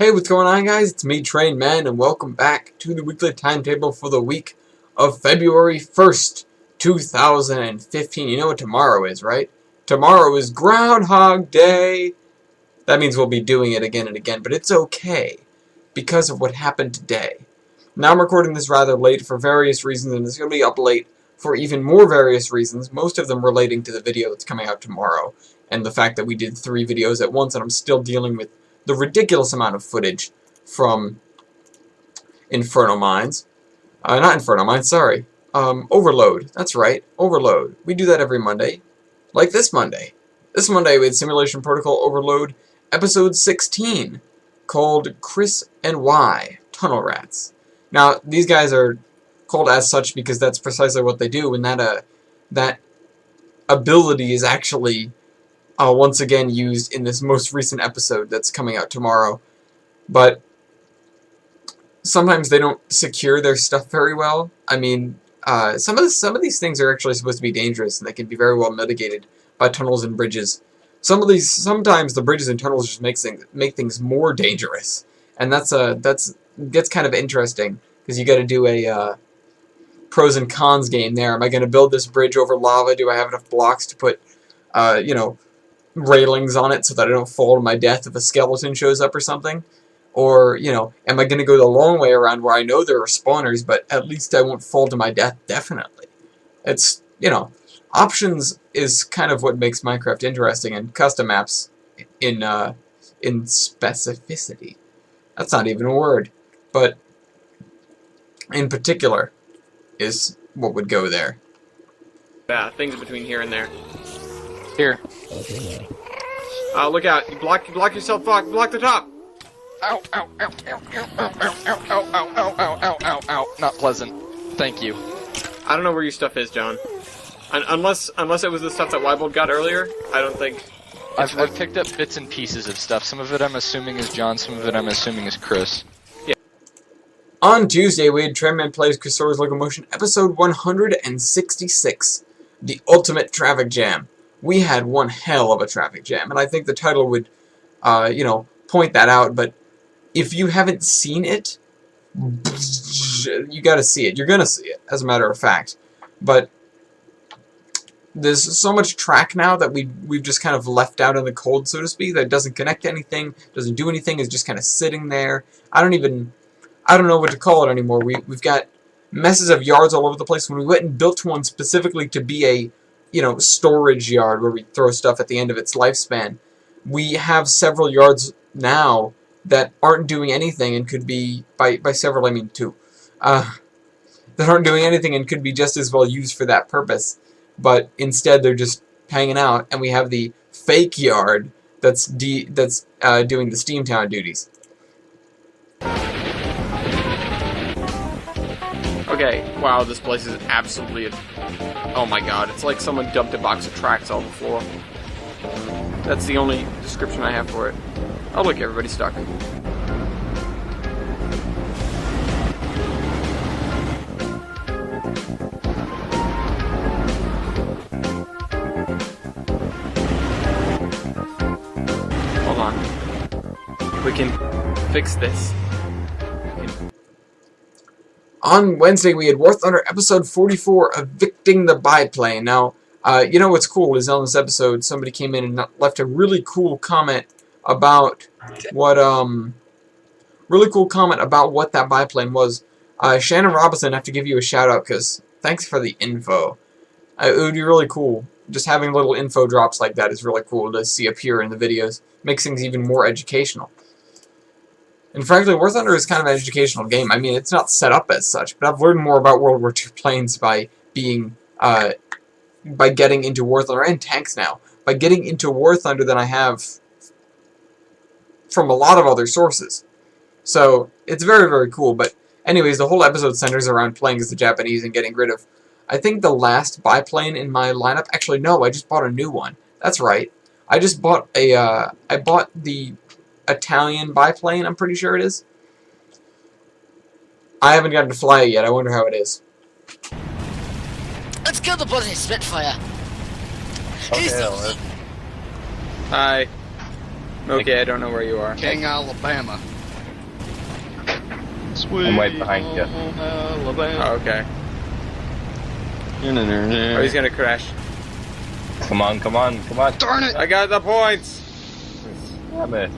Hey, what's going on, guys? It's me, Train Man, and welcome back to the weekly timetable for the week of February 1st, 2015. You know what tomorrow is, right? Tomorrow is Groundhog Day. That means we'll be doing it again and again, but it's okay because of what happened today. Now I'm recording this rather late for various reasons, and it's going to be up late for even more various reasons, most of them relating to the video that's coming out tomorrow, and the fact that we did 3 videos at once, and I'm still dealing with the ridiculous amount of footage from Inferno Mines. Not Inferno Mines, sorry. Overload. That's right, Overload. We do that every Monday. Like this Monday. This Monday we had Simulation Protocol Overload, Episode 16, called Chris and Y, Tunnel Rats. Now, these guys are called as such because that's precisely what they do, and that ability is actually once again used in this most recent episode that's coming out tomorrow. But sometimes they don't secure their stuff very well. I mean, some of these things are actually supposed to be dangerous, and they can be very well mitigated by tunnels and bridges. Sometimes the bridges and tunnels just make things more dangerous, and that's gets kind of interesting because you got to do a pros and cons game there. Am I going to build this bridge over lava? Do I have enough blocks to put, railings on it so that I don't fall to my death if a skeleton shows up or something? Or, am I going to go the long way around where I know there are spawners, but at least I won't fall to my death definitely? It's, options is kind of what makes Minecraft interesting, and custom maps in specificity. That's not even a word, but in particular is what would go there. Yeah, things between here and there. Here. Look out! You block yourself. Block the top. Ow! Ow! Ow! Ow! Ow! Ow! Ow! Ow! Ow! Ow! Ow! Ow! Ow! Ow! Not pleasant. Thank you. I don't know where your stuff is, John. Unless it was the stuff that Wybold got earlier, I don't think. I've picked up bits and pieces of stuff. Some of it I'm assuming is John. Some of it I'm assuming is Chris. Yeah. On Tuesday, we had Trainman Plays Chrysaor's Locomotion, episode 166, The Ultimate Traffic Jam. We had one hell of a traffic jam, and I think the title would, point that out, but if you haven't seen it, you gotta see it. You're gonna see it, as a matter of fact. But there's so much track now that we've just kind of left out in the cold, so to speak, that doesn't connect to anything, doesn't do anything, is just kind of sitting there. I don't know what to call it anymore. We've got messes of yards all over the place. When we went and built one specifically to be a storage yard where we throw stuff at the end of its lifespan, we have several yards now that aren't doing anything and could be, by several I mean 2, that aren't doing anything and could be just as well used for that purpose, but instead they're just hanging out, and we have the fake yard that's doing the Steamtown duties. Okay. Wow, this place is absolutely. Oh my god! It's like someone dumped a box of tracks on the floor. That's the only description I have for it. Oh look, everybody's stuck. Hold on. We can fix this. On Wednesday, we had War Thunder episode 44, Evicting the Biplane. Now, what's cool is on this episode, somebody came in and left a really cool comment about what that biplane was. Shannon Robinson, I have to give you a shout out because thanks for the info. It would be really cool. Just having little info drops like that is really cool to see appear in the videos. Makes things even more educational. And frankly, War Thunder is kind of an educational game. I mean, it's not set up as such, but I've learned more about World War II planes by getting into War Thunder, and tanks now, by getting into War Thunder than I have from a lot of other sources. So, it's very, very cool. But anyways, the whole episode centers around playing as the Japanese and getting rid of, I think, the last biplane in my lineup. Actually, no, I just bought a new one. That's right. I just bought I bought the Italian biplane, I'm pretty sure it is. I haven't gotten to fly it yet. I wonder how it is. Let's kill the bloody Spitfire. Hi. Okay, I don't know where you are. King, Alabama. Sweet I'm right behind you. home Oh, Alabama. okay. Oh, he's gonna crash. Come on, come on, come on. Darn it! I got the points! Damn it.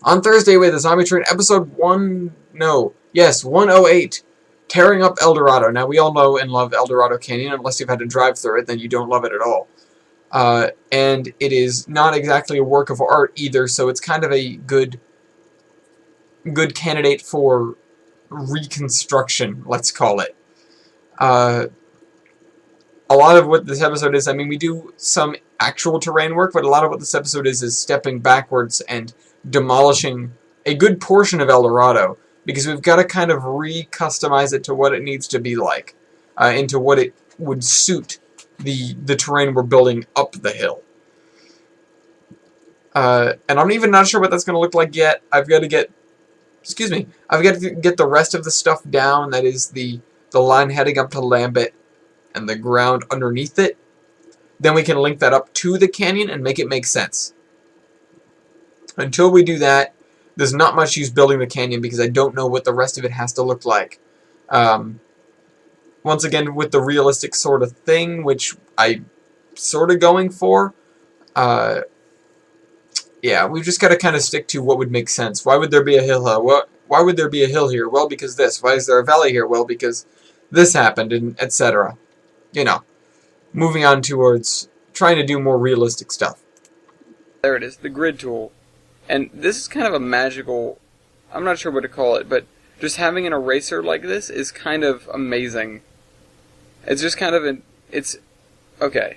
On Thursday with the Zombie Train, episode 108, Tearing Up El Dorado. Now, we all know and love El Dorado Canyon. Unless you've had to drive through it, then you don't love it at all. And it is not exactly a work of art either, so it's kind of a good candidate for reconstruction, let's call it. A lot of what this episode is, I mean, we do some actual terrain work, but a lot of what this episode is stepping backwards and demolishing a good portion of El Dorado, because we've got to kind of re-customize it to what it needs to be like, into what it would suit the terrain we're building up the hill. And I'm even not sure what that's going to look like yet. I've got to get the rest of the stuff down, that is the line heading up to Lambert and the ground underneath it. Then we can link that up to the canyon and make it make sense. Until we do that, there's not much use building the canyon because I don't know what the rest of it has to look like. Once again, with the realistic sort of thing, which I'm sort of going for, yeah, we've just got to kind of stick to what would make sense. Why would there be a hill here? Why would there be a hill here? Well, because this. Why is there a valley here? Well, because this happened, and etc. You know, moving on towards trying to do more realistic stuff. There it is, the grid tool. And this is kind of a magical, I'm not sure what to call it, but just having an eraser like this is kind of amazing. It's just kind of okay.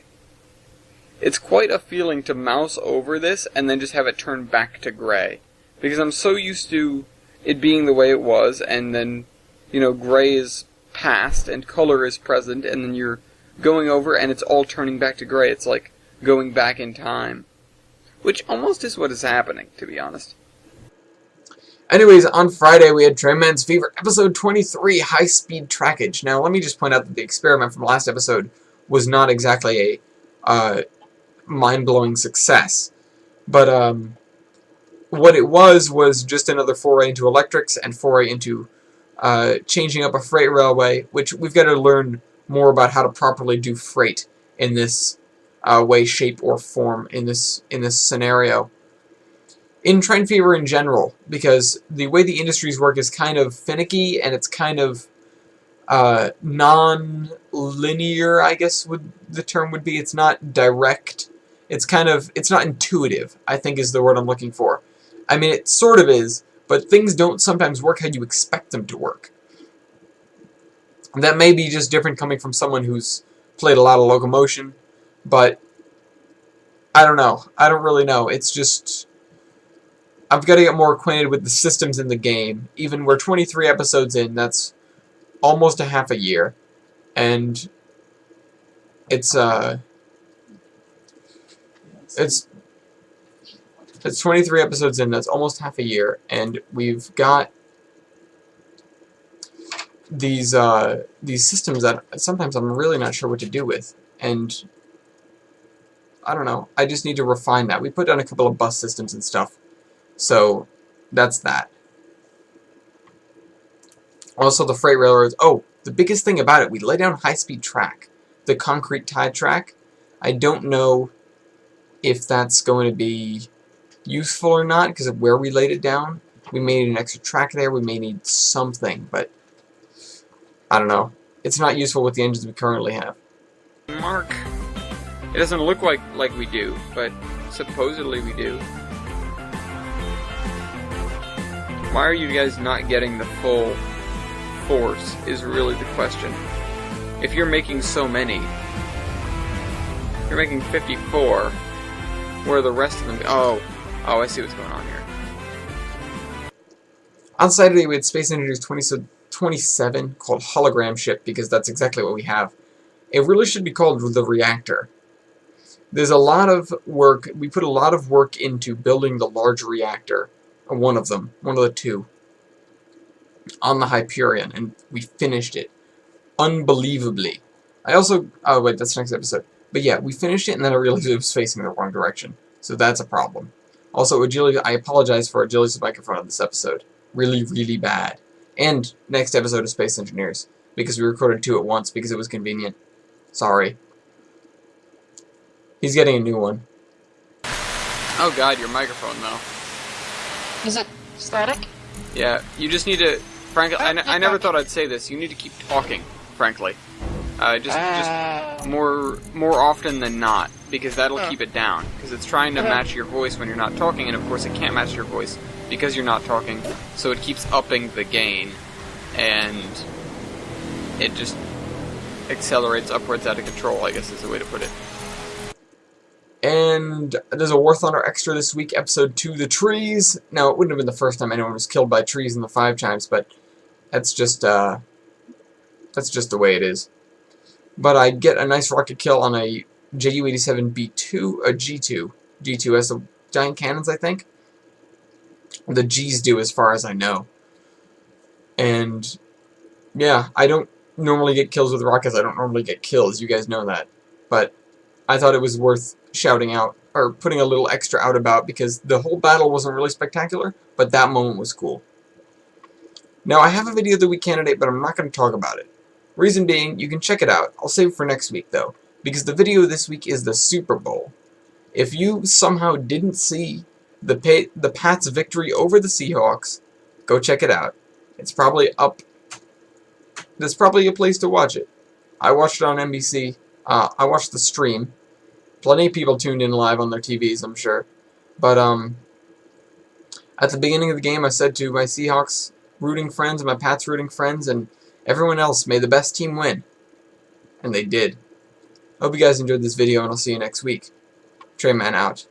It's quite a feeling to mouse over this and then just have it turn back to gray. Because I'm so used to it being the way it was, and then, you know, gray is past and color is present, and then you're going over and it's all turning back to gray. It's like going back in time. Which almost is what is happening, to be honest. Anyways, on Friday we had Train Man's Fever, episode 23, High Speed Trackage. Now, let me just point out that the experiment from last episode was not exactly a mind-blowing success. But what it was just another foray into electrics and foray into changing up a freight railway, which we've got to learn more about how to properly do freight in this way, shape, or form in this scenario. In Train Fever in general, because the way the industries work is kind of finicky and it's kind of non-linear, I guess the term would be. It's not direct. It's not intuitive, I think is the word I'm looking for. I mean, it sort of is, but things don't sometimes work how you expect them to work. And that may be just different coming from someone who's played a lot of locomotion, but I don't know. I don't really know. It's just, I've got to get more acquainted with the systems in the game. Even we're 23 episodes in, that's almost a half a year. And it's 23 episodes in, that's almost half a year, and we've got these systems that sometimes I'm really not sure what to do with, and I don't know, I just need to refine that. We put down a couple of bus systems and stuff, so that's that. Also, the freight railroads. Oh, the biggest thing about it, we lay down high-speed track, the concrete tie track. I don't know if that's going to be useful or not, because of where we laid it down. We may need an extra track there, we may need something, but I don't know. It's not useful with the engines we currently have. Mark. It doesn't look like we do, but supposedly we do. Why are you guys not getting the full force is really the question. If you're making so many, you're making 54, where are the rest of them? Oh, I see what's going on here. On Saturday, we had Space Invaders 27 called Hologram Ship, because that's exactly what we have. It really should be called the Reactor. There's a lot of work, we put a lot of work into building the large reactor, or one of the two, on the Hyperion, and we finished it unbelievably. I also, oh wait, that's next episode. But yeah, we finished it, and then I realized it was facing the wrong direction. So that's a problem. Also, agility, I apologize for agility microphone on this episode. Really, really bad. And next episode of Space Engineers, because we recorded 2 at once because it was convenient. Sorry. He's getting a new one. Oh god, your microphone though. Is it static? Yeah, you just need to. Frankly, I never thought I'd say this. You need to keep talking. Frankly, just more often than not, because that'll keep it down. Because it's trying to match your voice when you're not talking, and of course it can't match your voice because you're not talking. So it keeps upping the gain, and it just accelerates upwards out of control, I guess is the way to put it. And there's a War Thunder extra this week, episode 2, The Trees. Now, it wouldn't have been the first time anyone was killed by trees in the 5 times, but that's just the way it is. But I get a nice rocket kill on a Ju-87B2, a G2. G2 has the giant cannons, I think. The Gs do, as far as I know. And, yeah, I don't normally get kills with rockets. I don't normally get kills, you guys know that. But I thought it was worth shouting out, or putting a little extra out about, because the whole battle wasn't really spectacular, but that moment was cool. Now, I have a video of the week candidate, but I'm not going to talk about it. Reason being, you can check it out. I'll save it for next week, though, because the video this week is the Super Bowl. If you somehow didn't see the Pats' victory over the Seahawks, go check it out. It's probably up. There's probably a place to watch it. I watched it on NBC. I watched the stream. Plenty of people tuned in live on their TVs, I'm sure. But, at the beginning of the game, I said to my Seahawks rooting friends and my Pats rooting friends and everyone else, may the best team win. And they did. Hope you guys enjoyed this video, and I'll see you next week. Trayman out.